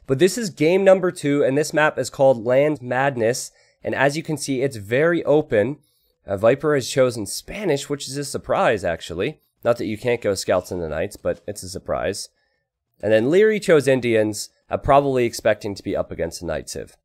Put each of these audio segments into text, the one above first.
But this is game number 2, and this map is called Land Madness. And as you can see, it's very open. Viper has chosen Spanish, which is a surprise, actually. Not that you can't go Scouts in the Knights, but it's a surprise. And then Liereyy chose Indians, probably expecting to be up against a Night Civ.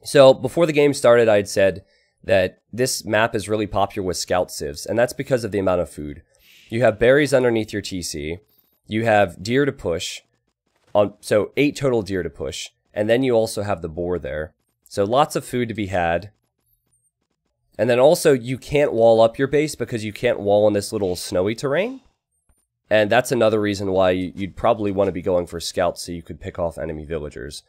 So, before the game started, I had said that this map is really popular with Scout Civs, and that's because of the amount of food. You have berries underneath your TC, you have deer to push, so 8 total deer to push, and then you also have the boar there. So lots of food to be had. And then also, you can't wall up your base because you can't wall in this little snowy terrain. And that's another reason why you'd probably want to be going for scouts so you could pick off enemy villagers.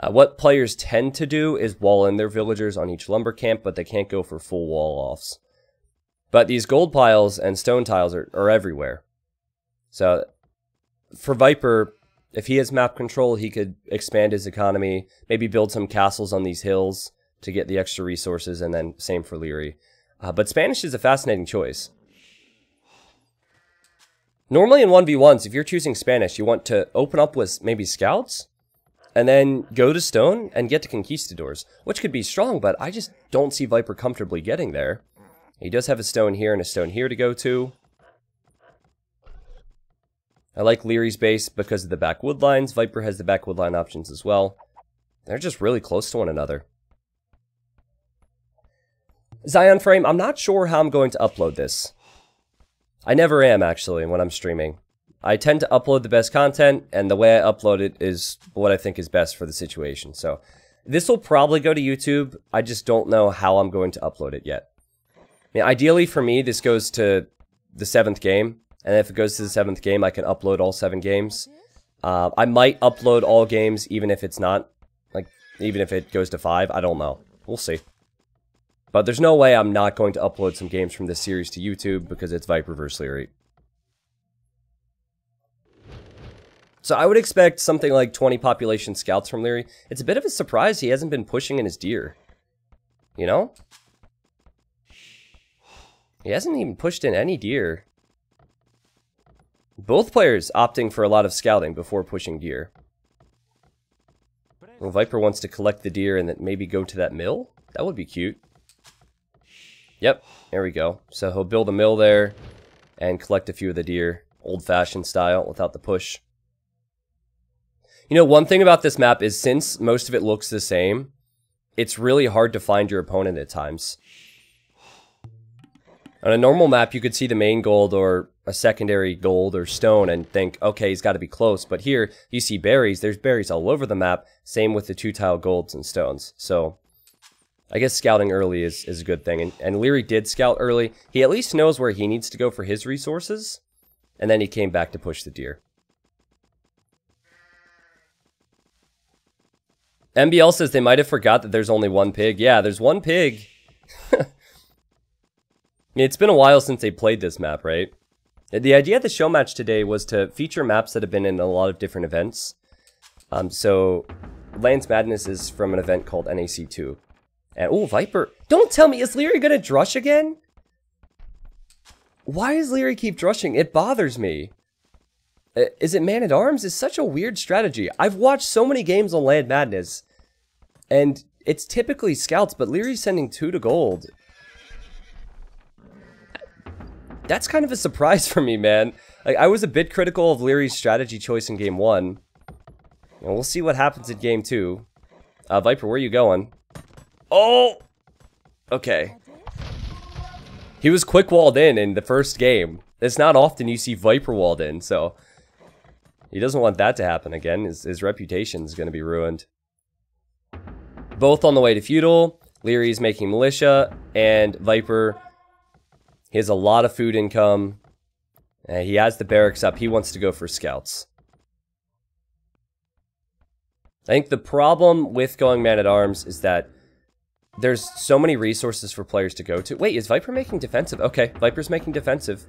What players tend to do is wall in their villagers on each lumber camp, but they can't go for full wall-offs. But these gold piles and stone tiles are everywhere. So, for Viper, if he has map control, he could expand his economy, maybe build some castles on these hills to get the extra resources, and then same for Liereyy. But Spanish is a fascinating choice. Normally in 1v1s, if you're choosing Spanish, you want to open up with maybe scouts, and then go to stone and get to conquistadors, which could be strong, but I just don't see Viper comfortably getting there. He does have a stone here and a stone here to go to. I like Lierey's base because of the back wood lines. Viper has the back wood line options as well. They're just really close to one another. Zion Frame, I'm not sure how I'm going to upload this. I never am, actually, when I'm streaming. I tend to upload the best content, and the way I upload it is what I think is best for the situation. So, this will probably go to YouTube. I just don't know how I'm going to upload it yet. I mean, ideally, for me, this goes to the 7th game. And if it goes to the 7th game, I can upload all 7 games. I might upload all games, even if it's not, like, even if it goes to 5. I don't know. We'll see. But there's no way I'm not going to upload some games from this series to YouTube because it's Viper vs. Liereyy. So I would expect something like 20 population scouts from Liereyy. It's a bit of a surprise he hasn't been pushing in his deer. You know? He hasn't even pushed in any deer. Both players opting for a lot of scouting before pushing deer. Well, Viper wants to collect the deer and then maybe go to that mill? That would be cute. Yep, there we go. So he'll build a mill there and collect a few of the deer, old-fashioned style, without the push. You know, one thing about this map is since most of it looks the same, it's really hard to find your opponent at times. On a normal map, you could see the main gold or a secondary gold or stone and think, okay, he's got to be close. But here, you see berries. There's berries all over the map. Same with the 2-tile golds and stones. So, I guess scouting early is a good thing. And Liereyy did scout early. He at least knows where he needs to go for his resources. And then he came back to push the deer. MBL says they might have forgot that there's only one pig. Yeah, there's one pig. It's been a while since they played this map, right? The idea of the show match today was to feature maps that have been in a lot of different events. So, Land Madness is from an event called NAC2. And, oh, Viper. Don't tell me, is Liereyy gonna drush again? Why does Liereyy keep drushing? It bothers me. Is it Man-at-Arms? It's such a weird strategy. I've watched so many games on Land Madness. And it's typically scouts, but Lierey's sending 2 to gold. That's kind of a surprise for me, man. Like, I was a bit critical of Lierey's strategy choice in game 1. And we'll see what happens in game 2. Viper, where are you going? Oh! Okay. He was quick walled in the first game. It's not often you see Viper walled in, so... He doesn't want that to happen again. His reputation is going to be ruined. Both on the way to feudal. Lierey's making militia, and Viper... He has a lot of food income. He has the barracks up. He wants to go for scouts. I think the problem with going Man-at-Arms is that there's so many resources for players to go to. Wait, is Viper making defensive? Okay, Viper's making defensive.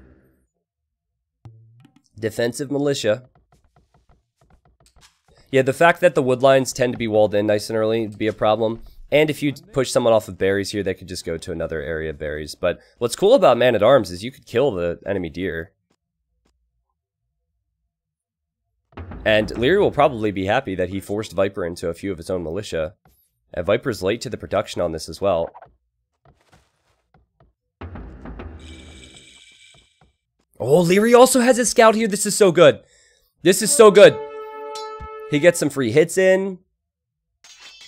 Defensive militia. Yeah, the fact that the wood lines tend to be walled in nice and early would be a problem. And if you push someone off of berries here, they could just go to another area of berries. But what's cool about Man-at-Arms is you could kill the enemy deer. And Liereyy will probably be happy that he forced Viper into a few of his own militia. And Viper's late to the production on this as well. Oh, Liereyy also has a scout here. This is so good. This is so good. He gets some free hits in.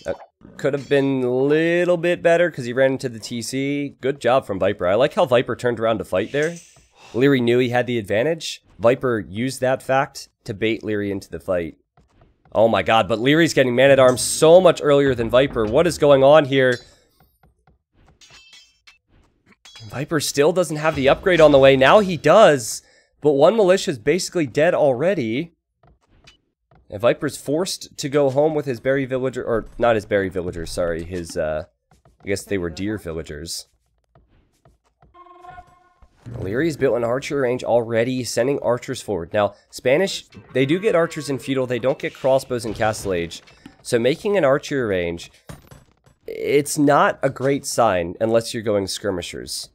That could have been a little bit better because he ran into the TC. Good job from Viper. I like how Viper turned around to fight there. Liereyy knew he had the advantage. Viper used that fact to bait Liereyy into the fight. Oh my god, but Lierey's getting man-at-arms so much earlier than Viper. What is going on here? Viper still doesn't have the upgrade on the way. Now he does, but one militia is basically dead already. And Viper's forced to go home with his berry villager, or not his berry villagers, sorry, his, I guess they were deer villagers. Lierey's built an archer range already, sending archers forward. Now, Spanish, they do get archers in feudal, they don't get crossbows in Castle Age. So making an archer range, it's not a great sign unless you're going skirmishers.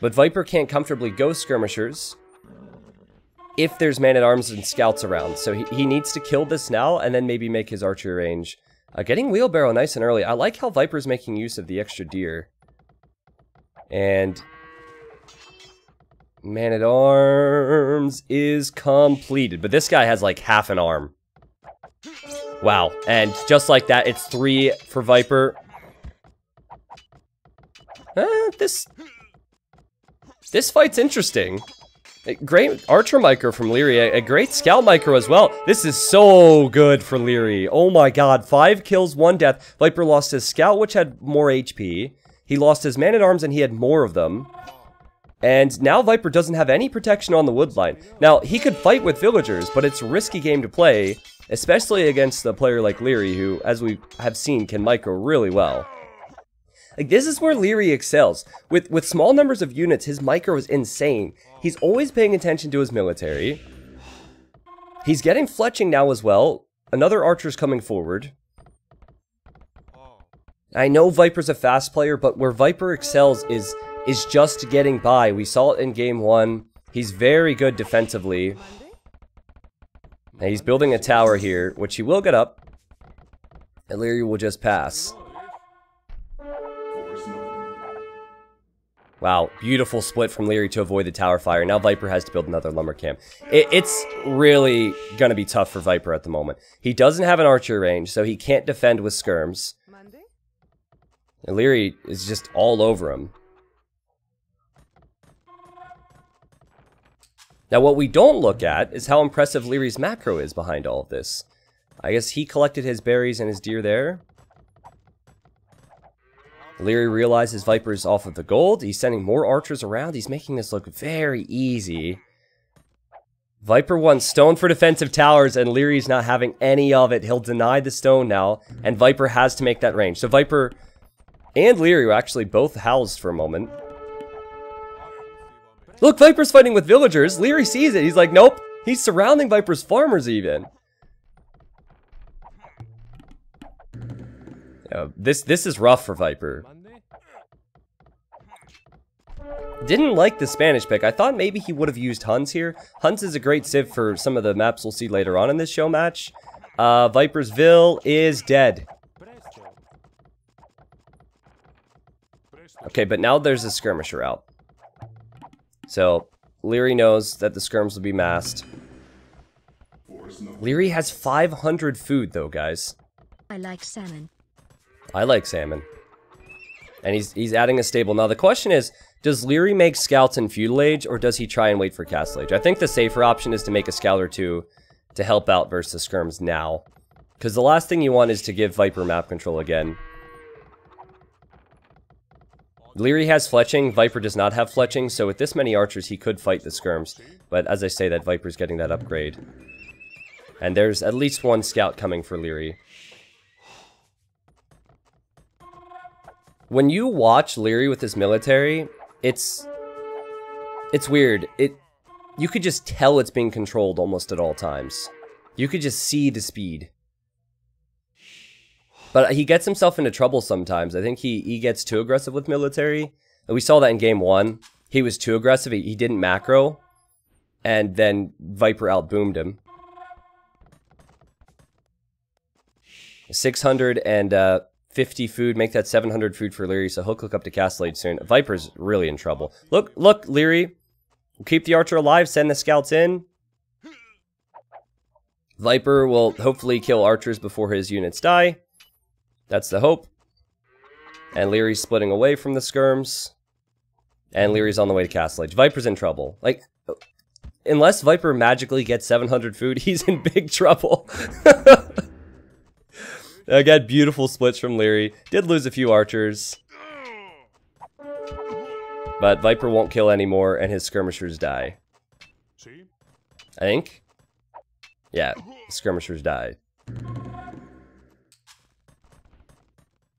But Viper can't comfortably go skirmishers if there's man-at-arms and scouts around. So he needs to kill this now and then maybe make his archer range. Getting wheelbarrow nice and early. I like how Viper's making use of the extra deer. And man-at-arms is completed. But this guy has like half an arm. Wow. And just like that, it's 3 for Viper. This fight's interesting. A great archer micro from Liereyy, a great scout micro as well. This is so good for Liereyy. Oh my god, 5 kills, 1 death. Viper lost his scout, which had more HP. He lost his man-at-arms and he had more of them. And now Viper doesn't have any protection on the wood line. Now, he could fight with villagers, but it's a risky game to play, especially against a player like Liereyy, who, as we have seen, can micro really well. Like, this is where Liereyy excels. With small numbers of units, his micro is insane. He's always paying attention to his military. He's getting fletching now as well. Another archer's coming forward. I know Viper's a fast player, but where Viper excels is just getting by. We saw it in game 1. He's very good defensively. And he's building a tower here, which he will get up. And Liereyy will just pass. Wow, beautiful split from Liereyy to avoid the tower fire. Now Viper has to build another lumber camp. It's really going to be tough for Viper at the moment. He doesn't have an archer range, so he can't defend with skirms. And Liereyy is just all over him. Now what we don't look at is how impressive Lierey's macro is behind all of this. I guess he collected his berries and his deer there. Liereyy realizes Viper's off of the gold. He's sending more archers around. He's making this look very easy. Viper wants stone for defensive towers, and Lierey's not having any of it. He'll deny the stone now, and Viper has to make that range. So Viper and Liereyy were actually both housed for a moment. Look, Viper's fighting with villagers. Liereyy sees it. He's like, nope. He's surrounding Viper's farmers even. This is rough for Viper. Didn't like the Spanish pick. I thought maybe he would have used Huns here. Huns is a great civ for some of the maps we'll see later on in this show match. Viper's Ville is dead. Okay, but now there's a skirmisher out. So, Liereyy knows that the skirms will be massed. Liereyy has 500 food though, guys. I like salmon. I like salmon. And he's adding a stable. Now the question is, does Liereyy make scouts in feudal age, or does he try and wait for Castle Age? I think the safer option is to make a scout or two to help out versus skirms now. Because the last thing you want is to give Viper map control again. Liereyy has fletching, Viper does not have fletching, so with this many archers he could fight the skirms. But as I say, that Viper's getting that upgrade. And there's at least one scout coming for Liereyy. When you watch Liereyy with his military, it's weird. You could just tell it's being controlled almost at all times. You could just see the speed. But he gets himself into trouble sometimes. I think he gets too aggressive with military. And we saw that in game 1. He was too aggressive. He didn't macro. And then Viper outboomed him. 650 food, make that 700 food for Liereyy, so he'll click up to Castle Age soon. Viper's really in trouble. Look, Liereyy. Keep the archer alive, send the scouts in. Viper will hopefully kill archers before his units die. That's the hope. And Lierey's splitting away from the skirms. And Lierey's on the way to Castle Age. Viper's in trouble. Like, unless Viper magically gets 700 food, he's in big trouble. Again, beautiful splits from Liereyy. Did lose a few archers. But Viper won't kill anymore, and his skirmishers die. I think? Yeah, skirmishers died.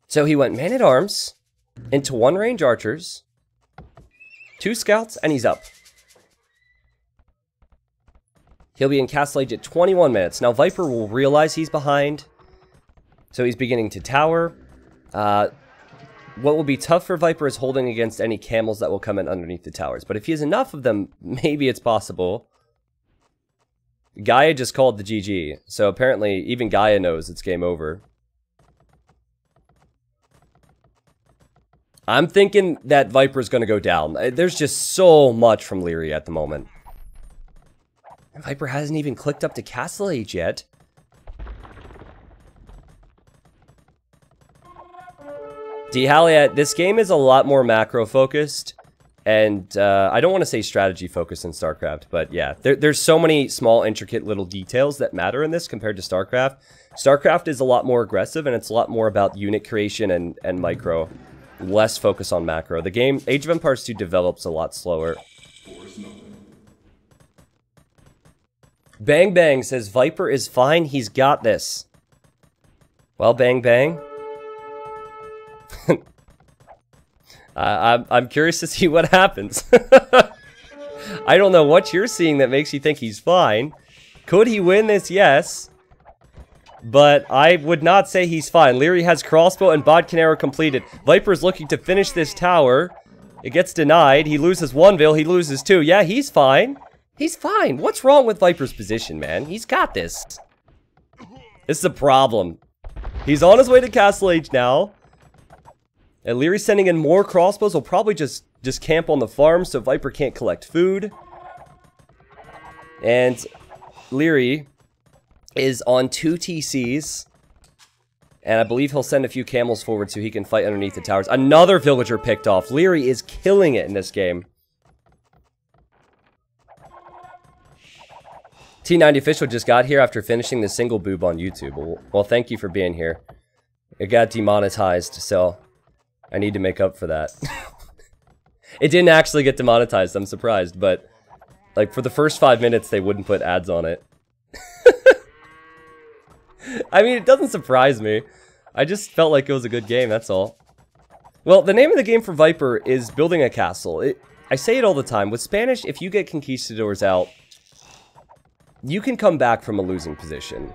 So he went man-at-arms into 1 range archers, 2 scouts, and he's up. He'll be in Castle Age at 21 minutes. Now Viper will realize he's behind, so he's beginning to tower. What will be tough for Viper is holding against any camels that will come in underneath the towers. But if he has enough of them, maybe it's possible. Gaia just called the GG, so apparently even Gaia knows it's game over. I'm thinking that Viper's going to go down. There's just so much from Liereyy at the moment. Viper hasn't even clicked up to Castle Age yet. Halia, this game is a lot more macro focused, and I don't want to say strategy focused in StarCraft, but yeah, there's so many small, intricate little details that matter in this compared to StarCraft. StarCraft is a lot more aggressive, and it's a lot more about unit creation and micro, less focus on macro. The game, Age of Empires 2, develops a lot slower. Bang Bang says, Viper is fine, he's got this. Well, Bang Bang. I'm curious to see what happens. I don't know what you're seeing that makes you think he's fine. Could he win this? Yes. But I would not say he's fine. Liereyy has crossbow and bodkin arrow completed. Viper's looking to finish this tower. It gets denied. He loses 1 Vil. He loses 2. Yeah, he's fine. He's fine. What's wrong with Viper's position, man? He's got this. This is a problem. He's on his way to Castle Age now. And Lierey's sending in more crossbows. Will probably just camp on the farm so Viper can't collect food. And Liereyy is on 2 TCs. And I believe he'll send a few camels forward so he can fight underneath the towers. Another villager picked off. Liereyy is killing it in this game. T90 Official just got here after finishing the single boob on YouTube. Well, thank you for being here. It got demonetized, so I need to make up for that. It didn't actually get demonetized, I'm surprised, but like for the first 5 minutes they wouldn't put ads on it. I mean, it doesn't surprise me. I just felt like it was a good game, that's all. Well, the name of the game for Viper is building a castle. I say it all the time. With Spanish, if you get conquistadors out, you can come back from a losing position.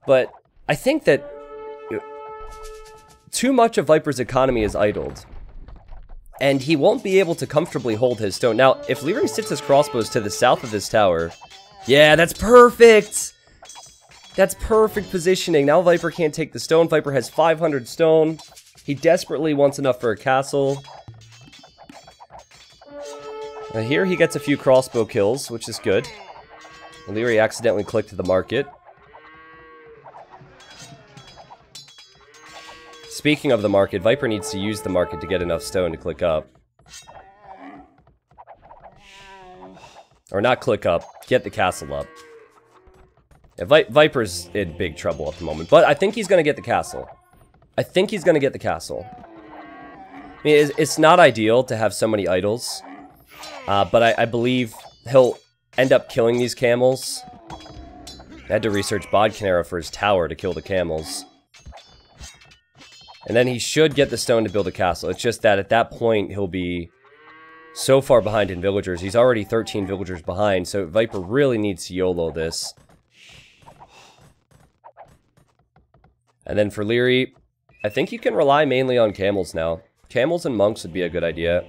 But I think that too much of Viper's economy is idled. And he won't be able to comfortably hold his stone. Now, if Liereyy sits his crossbows to the south of this tower... Yeah, that's perfect! That's perfect positioning. Now Viper can't take the stone. Viper has 500 stone. He desperately wants enough for a castle. Here he gets a few crossbow kills, which is good. Liereyy accidentally clicked to the market. Speaking of the market, Viper needs to use the market to get enough stone to click up. Or not click up, get the castle up. Yeah, Viper's in big trouble at the moment, but I think he's going to get the castle. I think he's going to get the castle. I mean, it's not ideal to have so many idols, but I believe he'll end up killing these camels. I had to research bodkin arrow for his tower to kill the camels. And then he should get the stone to build a castle. It's just that at that point, he'll be so far behind in villagers. He's already 13 villagers behind, so Viper really needs to YOLO this. And then for Liereyy, I think you can rely mainly on camels now. Camels and monks would be a good idea.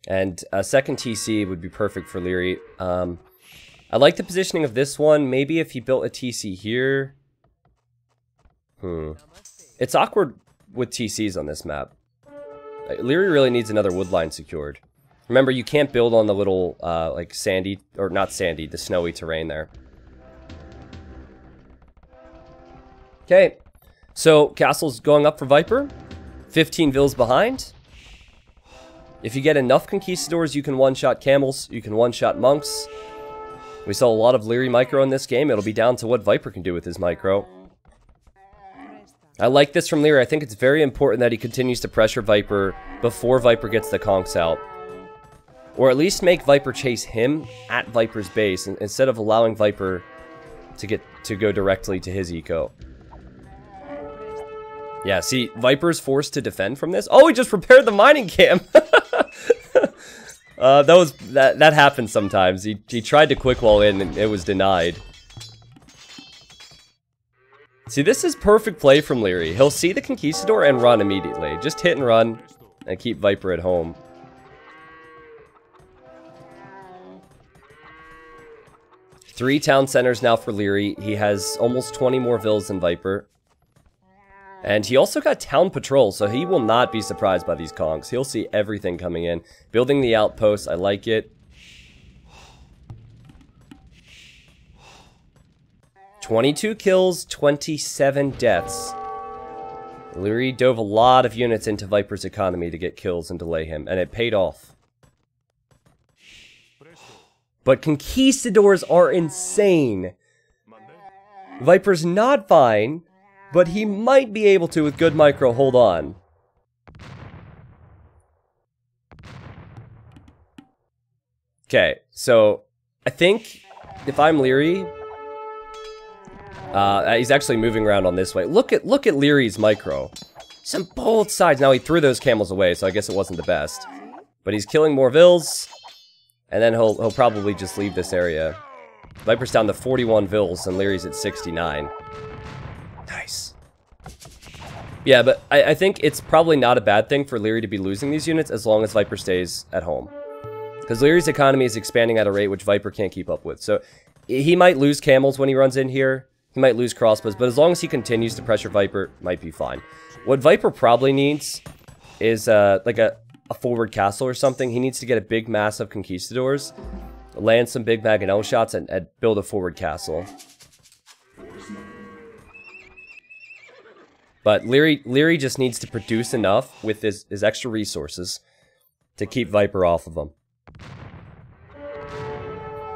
And a second TC would be perfect for Liereyy. I like the positioning of this one. Maybe if he built a TC here. It's awkward with TCs on this map. Liereyy really needs another wood line secured. Remember, you can't build on the little, like, sandy, or not sandy, the snowy terrain there. Okay, so castle's going up for Viper. 15 vills behind. If you get enough conquistadors, you can one-shot camels, you can one-shot monks. We saw a lot of Liereyy micro in this game. It'll be down to what Viper can do with his micro. I like this from Liereyy. I think it's very important that he continues to pressure Viper before Viper gets the conks out. Or at least make Viper chase him at Viper's base instead of allowing Viper to go directly to his eco. Yeah, see, Viper's forced to defend from this. Oh, he just repaired the mining camp. that happens sometimes. He tried to quick wall in and it was denied. See, this is perfect play from Liereyy. He'll see the Conquistador and run immediately. Just hit and run and keep Viper at home. Three town centers now for Liereyy. He has almost 20 more vills than Viper. And he also got town patrol, so he will not be surprised by these conks. He'll see everything coming in. Building the outpost, I like it. 22 kills, 27 deaths. Liereyy dove a lot of units into Viper's economy to get kills and delay him, and it paid off. But conquistadors are insane. Viper's not fine, but he might be able to with good micro hold on. Okay, so I think if I'm Liereyy, he's actually moving around on this way. Look at Lierey's micro. He's on both sides. Now he threw those camels away, so I guess it wasn't the best. But he's killing more vills, and then he'll probably just leave this area. Viper's down to 41 vills, and Lierey's at 69. Nice. Yeah, but I think it's probably not a bad thing for Liereyy to be losing these units as long as Viper stays at home. Because Lierey's economy is expanding at a rate which Viper can't keep up with. So he might lose camels when he runs in here. He might lose crossbows, but as long as he continues to pressure Viper, might be fine. What Viper probably needs is like a forward castle or something. He needs to get a big mass of conquistadors, land some big mangonel shots, and build a forward castle. But Liereyy just needs to produce enough with his extra resources to keep Viper off of him.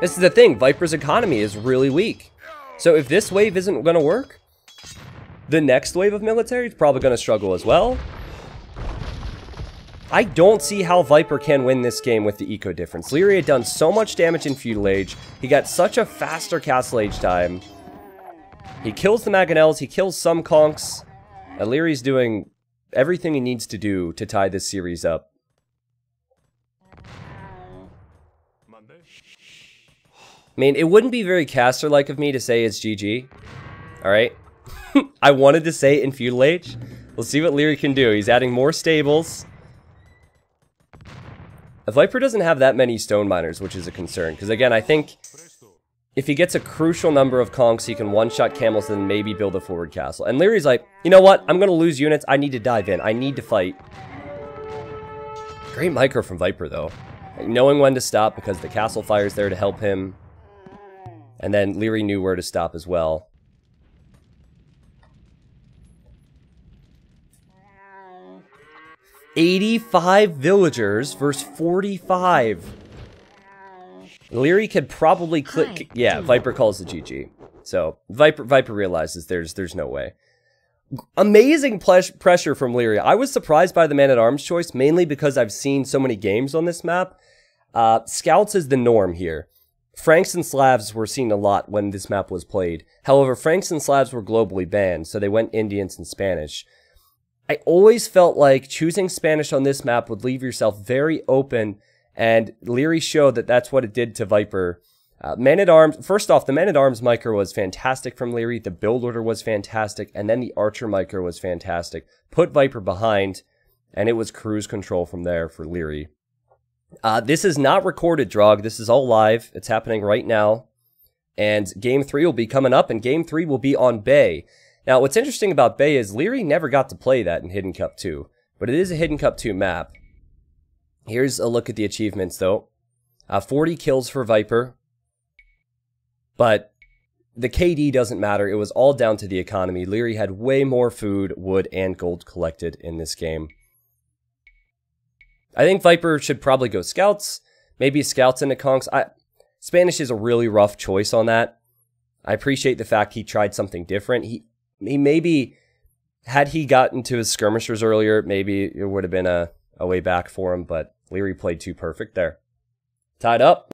This is the thing, Viper's economy is really weak. So if this wave isn't going to work, the next wave of military is probably going to struggle as well. I don't see how Viper can win this game with the eco difference. Liereyy had done so much damage in Feudal Age. He got such a faster Castle Age time. He kills the Mangonels, he kills some conks. Lierey's doing everything he needs to do to tie this series up. I mean, it wouldn't be very caster-like of me to say it's GG. Alright? I wanted to say it in Feudal Age. We'll see what Liereyy can do. He's adding more stables. Viper doesn't have that many stone miners, which is a concern. Because again, I think if he gets a crucial number of conks, he can one-shot camels and maybe build a forward castle. And Lierey's like, you know what? I'm going to lose units. I need to dive in. I need to fight. Great micro from Viper, though. Like, knowing when to stop because the castle fire's there to help him. And then Liereyy knew where to stop as well. $85 villagers versus 45. Liereyy could probably click. Yeah, Viper calls the GG. So Viper realizes there's no way. Amazing pressure from Liereyy. I was surprised by the man-at-arms choice, mainly because I've seen so many games on this map. Scouts is the norm here. Franks and Slavs were seen a lot when this map was played. However, Franks and Slavs were globally banned, so they went Indians and Spanish. I always felt like choosing Spanish on this map would leave yourself very open, and Liereyy showed that that's what it did to Viper. Man-at-arms, first off, the Man-at-arms micro was fantastic from Liereyy, the build order was fantastic, and then the Archer micro was fantastic. Put Viper behind, and it was cruise control from there for Liereyy. This is not recorded, Drog. This is all live. It's happening right now. And Game 3 will be coming up, and Game 3 will be on Bay. Now, what's interesting about Bay is Liereyy never got to play that in Hidden Cup 2. But it is a Hidden Cup 2 map. Here's a look at the achievements, though. 40 kills for Viper. But the KD doesn't matter. It was all down to the economy. Liereyy had way more food, wood, and gold collected in this game. I think Viper should probably go Scouts. Maybe Scouts into Conks. Spanish is a really rough choice on that. I appreciate the fact he tried something different. He maybe, had he gotten to his skirmishers earlier, maybe it would have been a way back for him. But Liereyy played too perfect there. Tied up.